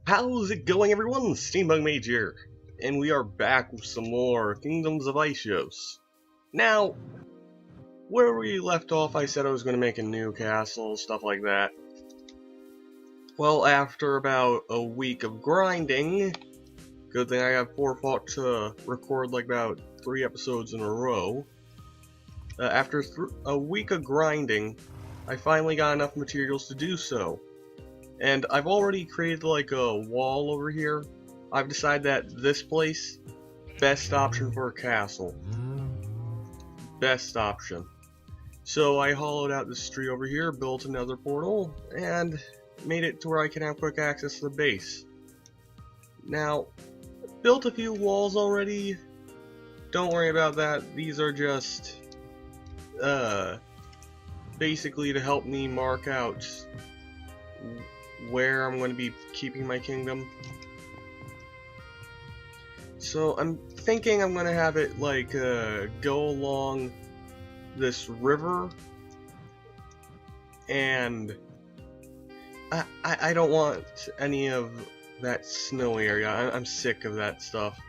How's it going, everyone? Steampunk Mage here, and we are back with some more Kingdoms of Iceos. Now, where we left off, I said I was going to make a new castle, stuff like that. Well, after about a week of grinding, good thing I have forethought to record like about 3 episodes in a row. After a week of grinding, I finally got enough materials to do so. And I've already created like a wall over here. I've decided that this place, best option for a castle. Best option. So I hollowed out this tree over here, built another portal, and made it to where I can have quick access to the base. Now, built a few walls already. Don't worry about that. These are just basically to help me mark out where I'm going to be keeping my kingdom. So I'm thinking I'm going to have it like go along this river, and I don't want any of that snowy area. I'm sick of that stuff.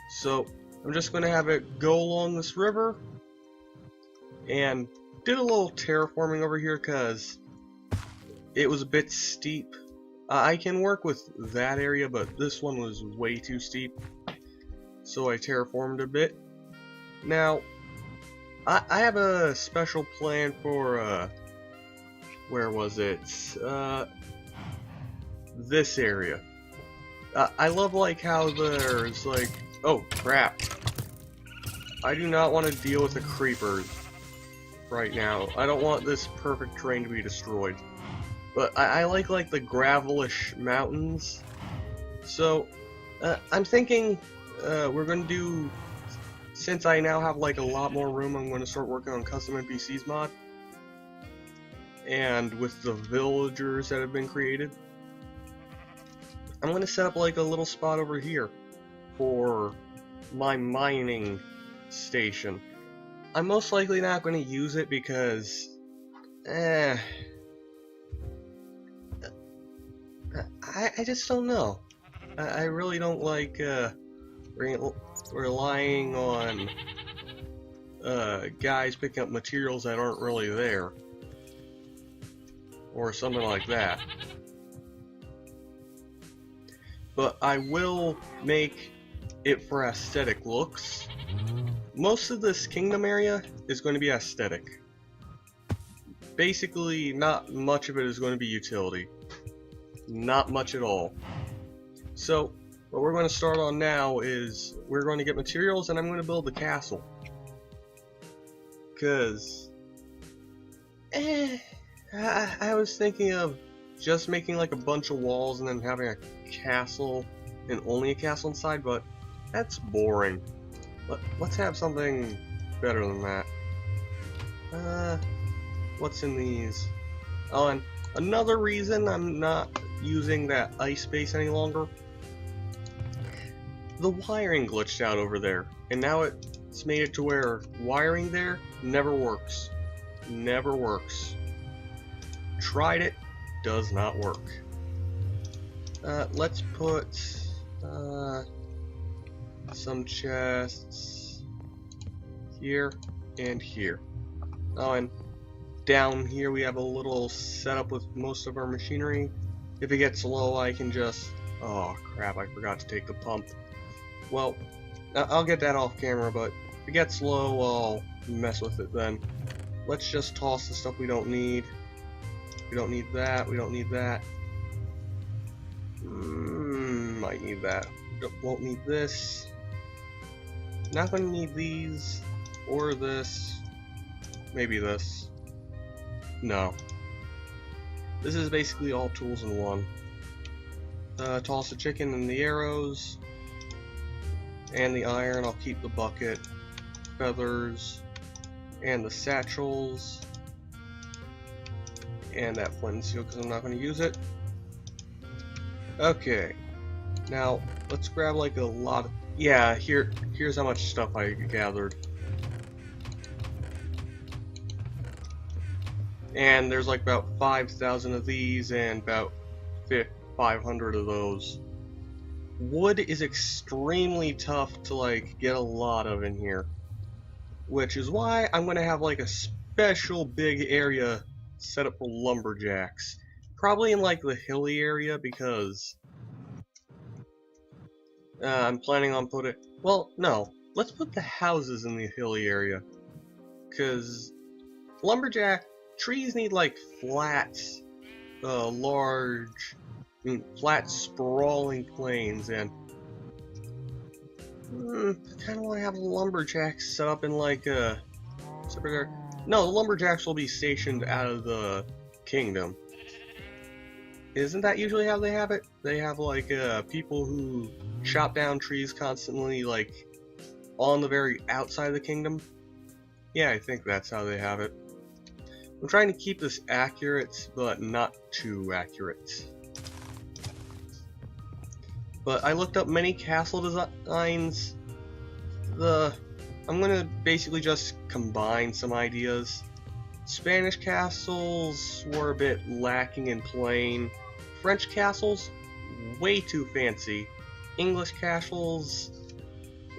So I'm just going to have it go along this river, and did a little terraforming over here because it was a bit steep. I can work with that area, but this one was way too steep, so I terraformed a bit. Now, I have a special plan for, where was it? This area. I love like how there's like, oh crap. I do not want to deal with the creepers right now. I don't want this perfect terrain to be destroyed. But I like the gravelish mountains. So I'm thinking we're going to do, since I now have like a lot more room, I'm going to start working on custom NPCs mod. And with the villagers that have been created, I'm going to set up like a little spot over here for my mining station. I'm most likely not going to use it because I just don't know. I really don't like relying on guys picking up materials that aren't really there, or something like that. But I will make it for aesthetic looks. Most of this kingdom area is going to be aesthetic. Basically, not much of it is going to be utility. Not much at all. So, what we're going to start on now is we're going to get materials, and I'm going to build the castle. Because, I was thinking of just making like a bunch of walls and then having a castle, and only a castle inside, but that's boring. Let's have something better than that. What's in these? Oh, and another reason I'm not using that ice base any longer, the wiring glitched out over there, and now it's made it to where wiring there never works. Never works. Tried it, does not work. Let's put some chests here and here. Oh, and down here we have a little setup with most of our machinery. If it gets low, I can just... oh crap, I forgot to take the pump. Well, I'll get that off camera, but if it gets low, I'll mess with it then. Let's just toss the stuff we don't need. We don't need that, we don't need that. Might need that. Won't need this. Not gonna need these, or this. Maybe this. No. This is basically all tools in one. Toss the chicken and the arrows. And the iron. I'll keep the bucket. Feathers. And the satchels. And that flint and steel because I'm not going to use it. Okay. Now, let's grab like a lot of... yeah, here's how much stuff I gathered. And there's like about 5,000 of these and about 500 of those. Wood is extremely tough to like get a lot of in here, which is why I'm gonna have like a special big area set up for lumberjacks, probably in like the hilly area, because I'm planning on putting, well, no, let's put the houses in the hilly area, because lumberjack trees need like flat, flat sprawling plains, and I kind of want to have lumberjacks set up in like a separate. No, the lumberjacks will be stationed out of the kingdom. Isn't that usually how they have it? They have like people who chop down trees constantly, like on the very outside of the kingdom. Yeah, I think that's how they have it. I'm trying to keep this accurate, but not too accurate. But I looked up many castle designs. I'm gonna basically just combine some ideas. Spanish castles were a bit lacking in plain. French castles, way too fancy. English castles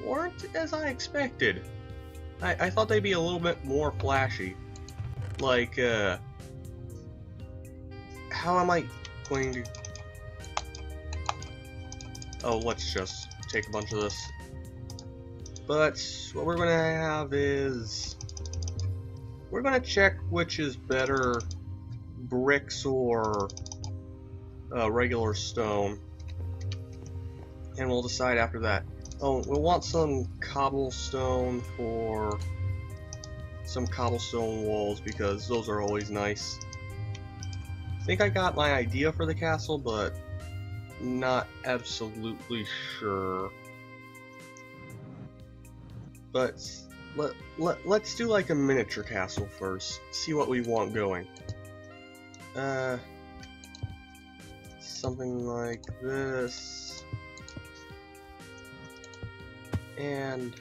weren't as I expected. I thought they'd be a little bit more flashy. Like, how am I going to... Oh, let's just take a bunch of this. But what we're going to have is... We're going to check which is better, bricks or regular stone. And we'll decide after that. Oh, we'll want some cobblestone for some cobblestone walls, because those are always nice. I think I got my idea for the castle, but not absolutely sure. But let's do like a miniature castle first. See what we want going. Something like this. And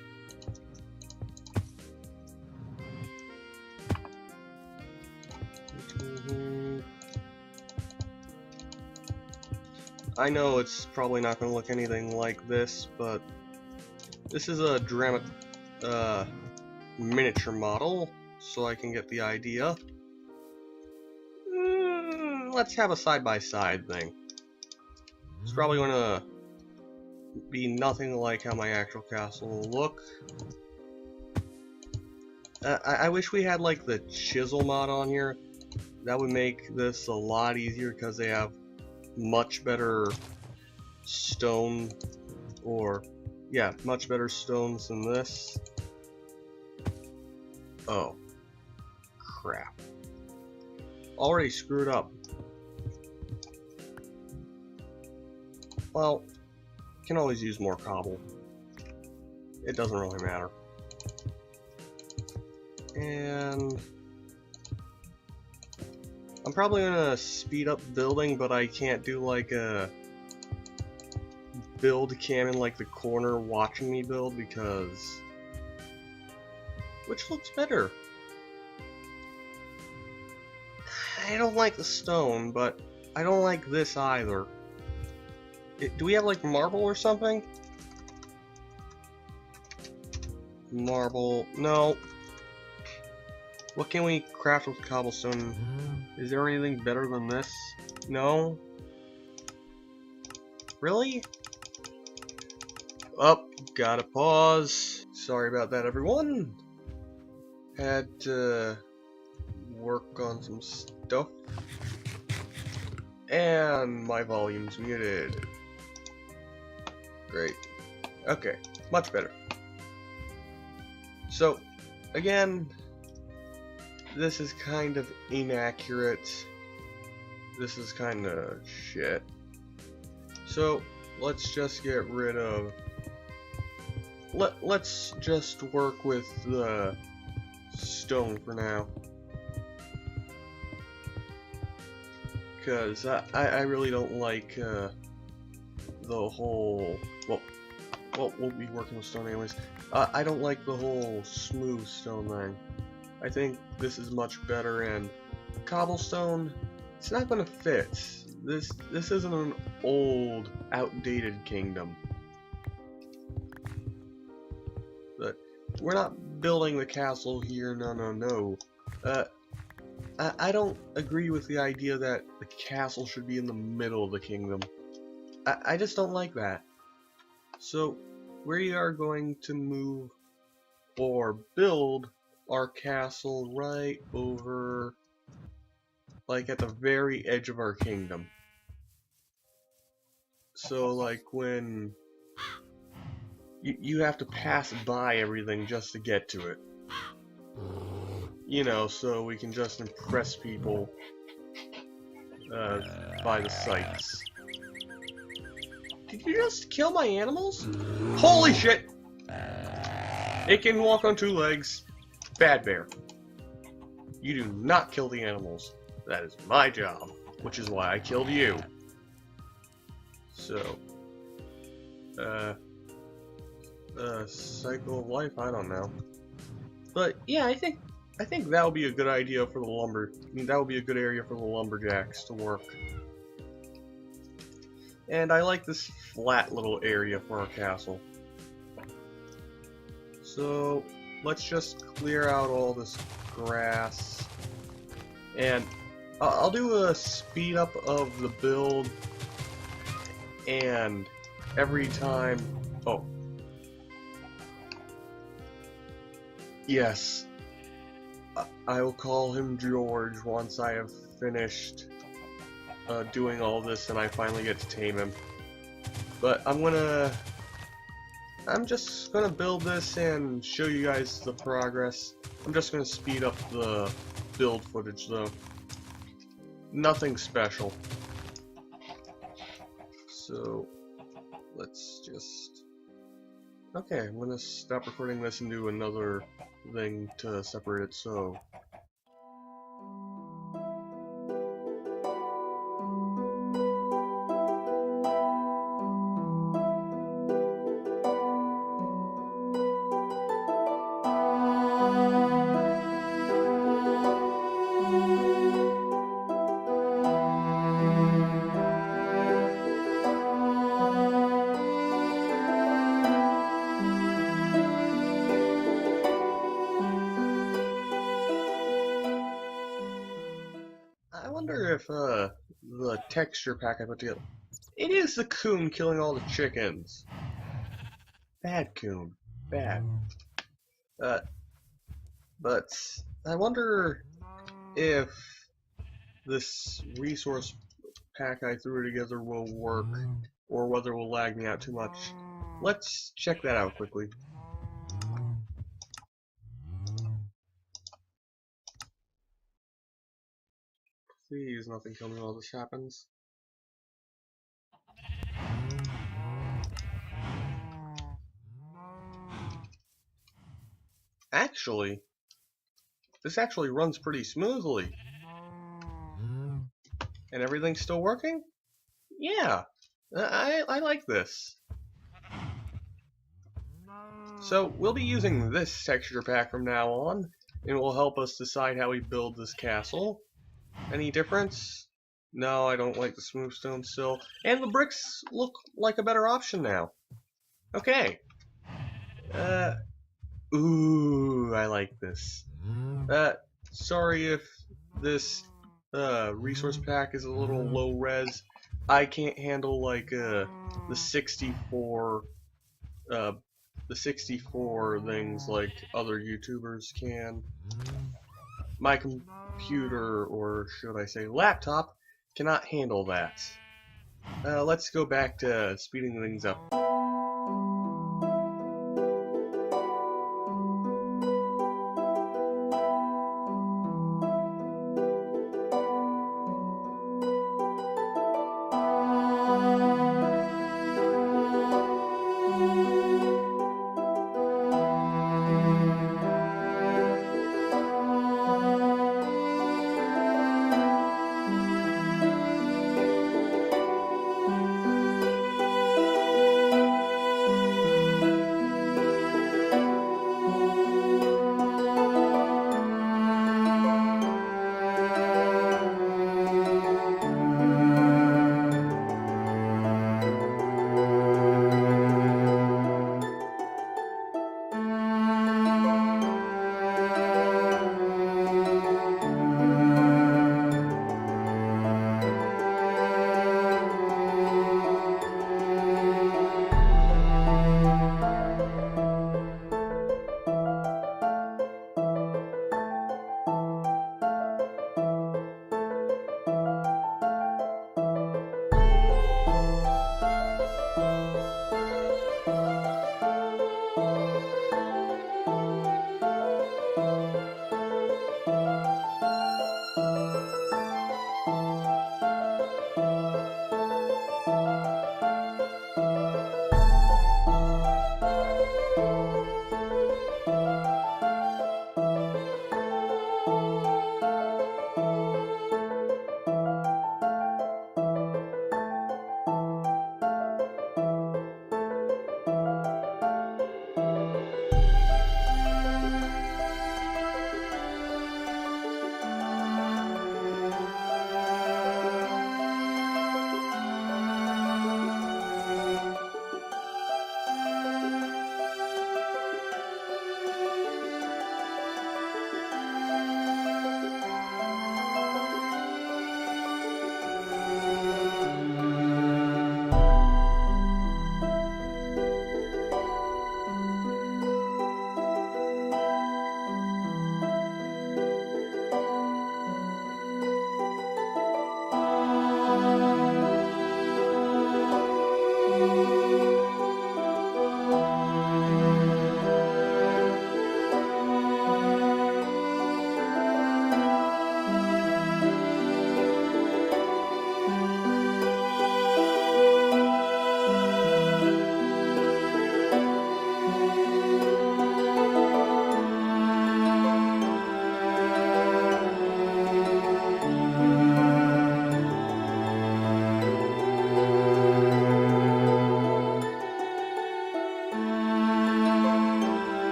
I know it's probably not going to look anything like this, but this is a miniature model, so I can get the idea. Let's have a side-by-side thing. It's probably going to be nothing like how my actual castle will look. I wish we had like the chisel mod on here. That would make this a lot easier, because they have much better stone, or yeah, much better stones than this. Oh, crap. Already screwed up. Well, can always use more cobble. It doesn't really matter. And I'm probably gonna speed up building, but I can't do like a build cam in like the corner watching me build, because which looks better? I don't like the stone, but I don't like this either. Do we have like marble or something? Marble, no. What can we craft with cobblestone? Is there anything better than this? No? Really? Oh, gotta pause. Sorry about that, everyone. Had to work on some stuff. And my volume's muted. Great. Okay, much better. So, again, this is kind of inaccurate. This is kind of shit. So, let's just get rid of... Let's just work with the stone for now. Because I really don't like the whole... Well, we'll be working with stone anyways. I don't like the whole smooth stone thing. I think this is much better, and cobblestone, it's not going to fit. this isn't an old, outdated kingdom. But we're not building the castle here, no. I don't agree with the idea that the castle should be in the middle of the kingdom. I just don't like that. So we are going to move or build our castle right over, like, at the very edge of our kingdom. So like when you have to pass by everything just to get to it. You know, so we can just impress people by the sights. Did you just kill my animals? Holy shit! It can walk on 2 legs. Bad bear. You do not kill the animals. That is my job, which is why I killed you. So, cycle of life, I don't know. But yeah, I think that would be a good idea for the that would be a good area for the lumberjacks to work. And I like this flat little area for our castle. So let's just clear out all this grass. And I'll do a speed up of the build. And every time... Oh. Yes. I will call him George once I have finished doing all this and I finally get to tame him. But I'm just gonna build this and show you guys the progress. I'm just gonna speed up the build footage though. Nothing special. So let's just... Okay, I'm gonna stop recording this and do another thing to separate it, so... I wonder if the texture pack I put together... It is the coon killing all the chickens. Bad coon. Bad. But I wonder if this resource pack I threw together will work, or whether it will lag me out too much. Let's check that out quickly. Please, nothing kill me while this happens. Actually, this actually runs pretty smoothly. And everything's still working? Yeah, I like this. So we'll be using this texture pack from now on, and it will help us decide how we build this castle. Any difference? No, I don't like the smooth stone still. And the bricks look like a better option now. Okay. Ooh, I like this. Sorry if this resource pack is a little low res. I can't handle like the 64 things like other YouTubers can. My computer, or should I say laptop, cannot handle that. Let's go back to speeding things up.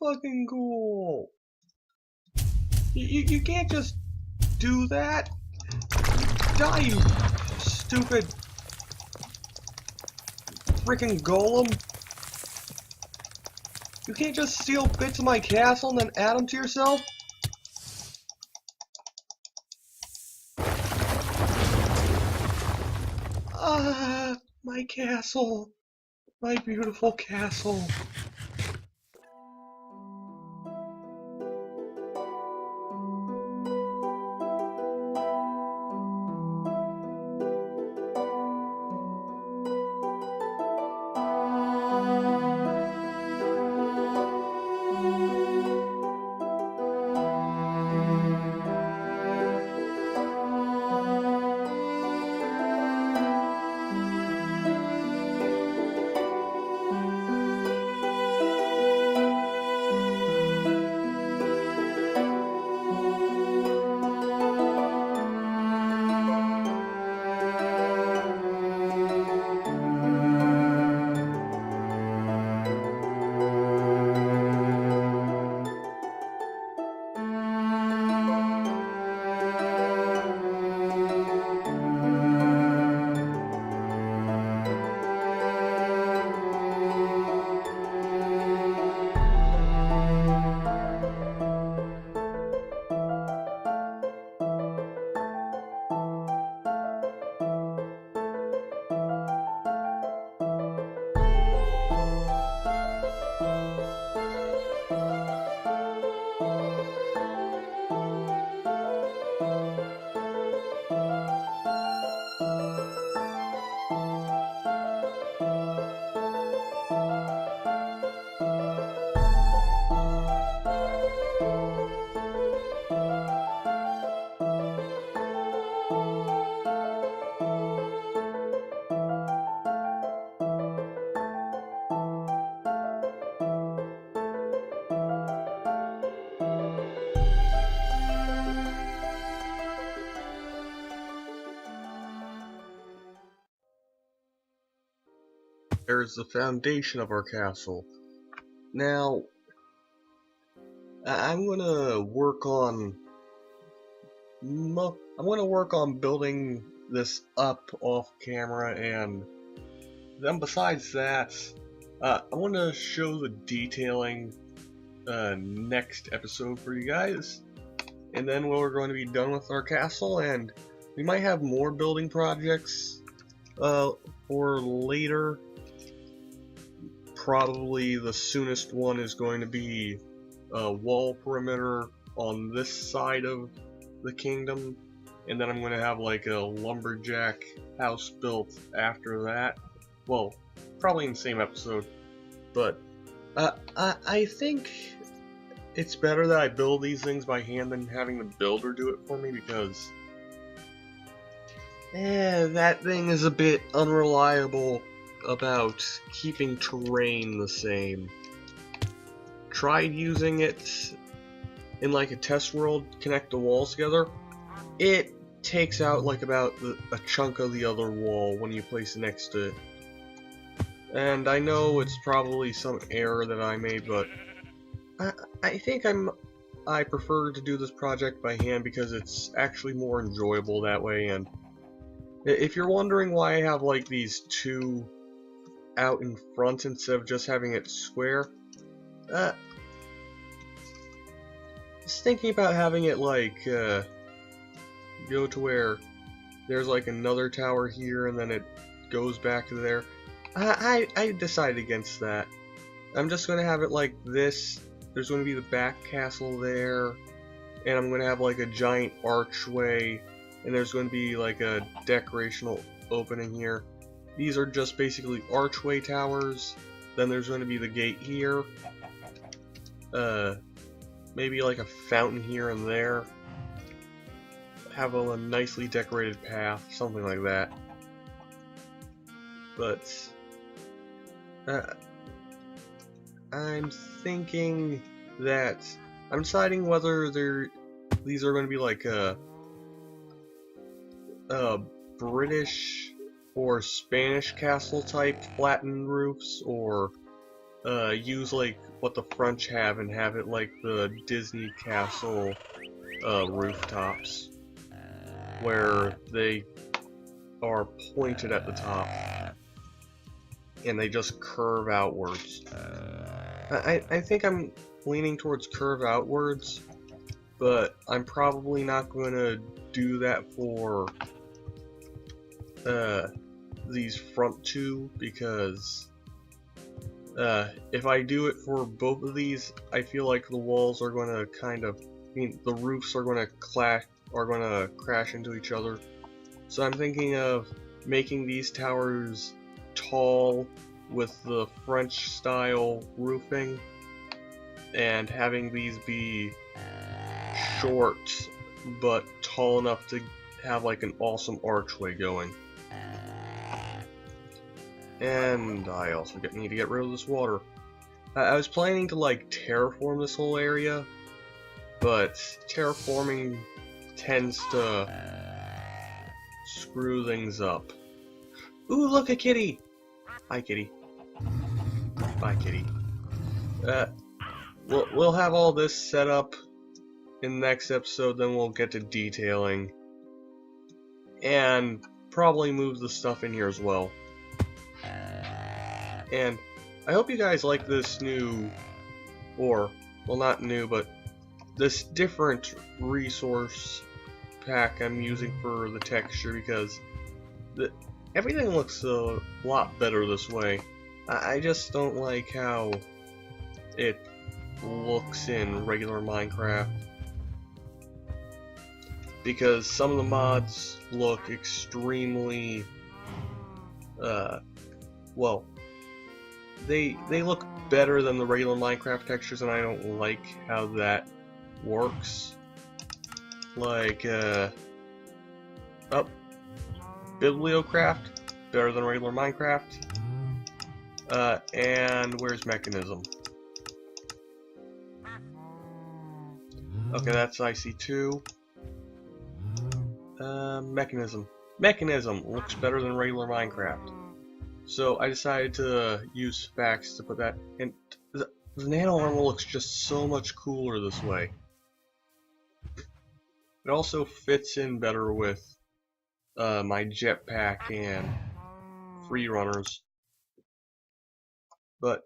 fucking cool. You can't just do that. Die, you stupid freaking golem. You can't just steal bits of my castle and then add them to yourself? Ah, my castle. My beautiful castle. There's the foundation of our castle. Now, I'm gonna work on building this up off camera, and then besides that, I want to show the detailing next episode for you guys, and then we're going to be done with our castle, and we might have more building projects for later. Probably the soonest one is going to be a wall perimeter on this side of the kingdom, and then I'm going to have like a lumberjack house built after that. Well, probably in the same episode, but I think it's better that I build these things by hand than having the builder do it for me, because that thing is a bit unreliable about keeping terrain the same. Tried using it in like a test world, connect the walls together. It takes out like about a chunk of the other wall when you place it next to it. And I know it's probably some error that I made, but I think I prefer to do this project by hand because it's actually more enjoyable that way. And if you're wondering why I have like these two out in front instead of just having it square, just thinking about having it like go to where there's like another tower here and then it goes back to there. I decided against that. I'm just going to have it like this. There's going to be the back castle there, and I'm going to have like a giant archway, and there's going to be like a decorational opening here. These are just basically archway towers. Then there's going to be the gate here. Maybe like a fountain here and there. Have a nicely decorated path, something like that. But I'm thinking that I'm deciding whether these are going to be like a British or Spanish castle type flattened roofs, or use like what the French have and have it like the Disney castle rooftops, where they are pointed at the top and they just curve outwards. I think I'm leaning towards curve outwards, but I'm probably not going to do that for these front two, because if I do it for both of these, I feel like the walls are going to the roofs are going to crash into each other. So I'm thinking of making these towers tall with the French style roofing, and having these be short but tall enough to have like an awesome archway going. And I also need to get rid of this water. I was planning to like terraform this whole area, but terraforming tends to screw things up. Ooh, look, a kitty! Hi, kitty. Bye, kitty. We'll have all this set up in the next episode, then we'll get to detailing. And probably move the stuff in here as well. And I hope you guys like this new, or, well, not new, but this different resource pack I'm using for the texture, because everything looks a lot better this way. I just don't like how it looks in regular Minecraft, because some of the mods look extremely, well, they look better than the regular Minecraft textures, and I don't like how that works. Like, Bibliocraft, better than regular Minecraft. And where's Mechanism? Okay, that's IC2. Mechanism. Mechanism looks better than regular Minecraft. So I decided to use Facts to put that in. The nano armor looks just so much cooler this way. It also fits in better with my jetpack and free runners. But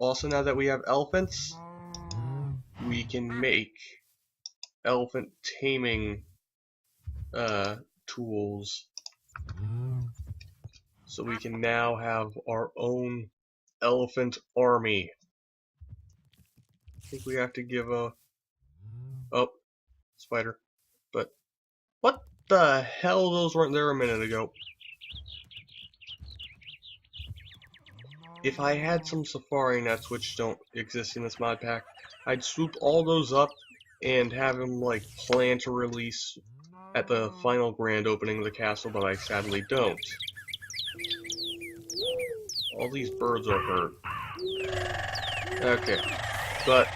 also, now that we have elephants, we can make elephant taming tools. So we can now have our own elephant army. I think we have to give a... Oh, spider. But what the hell? Those weren't there a minute ago. If I had some safari nets, which don't exist in this mod pack, I'd swoop all those up and have them like plan to release at the final grand opening of the castle, but I sadly don't. All these birds are hurt. Okay, but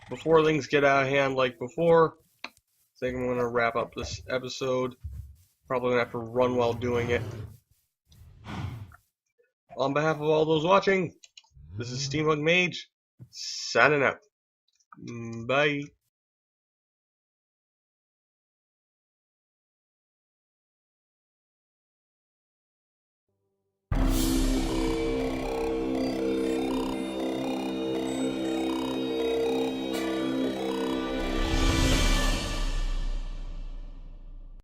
before things get out of hand like before, I think I'm going to wrap up this episode. Probably going to have to run while doing it. On behalf of all those watching, this is Steampunk Mage, signing out. Bye.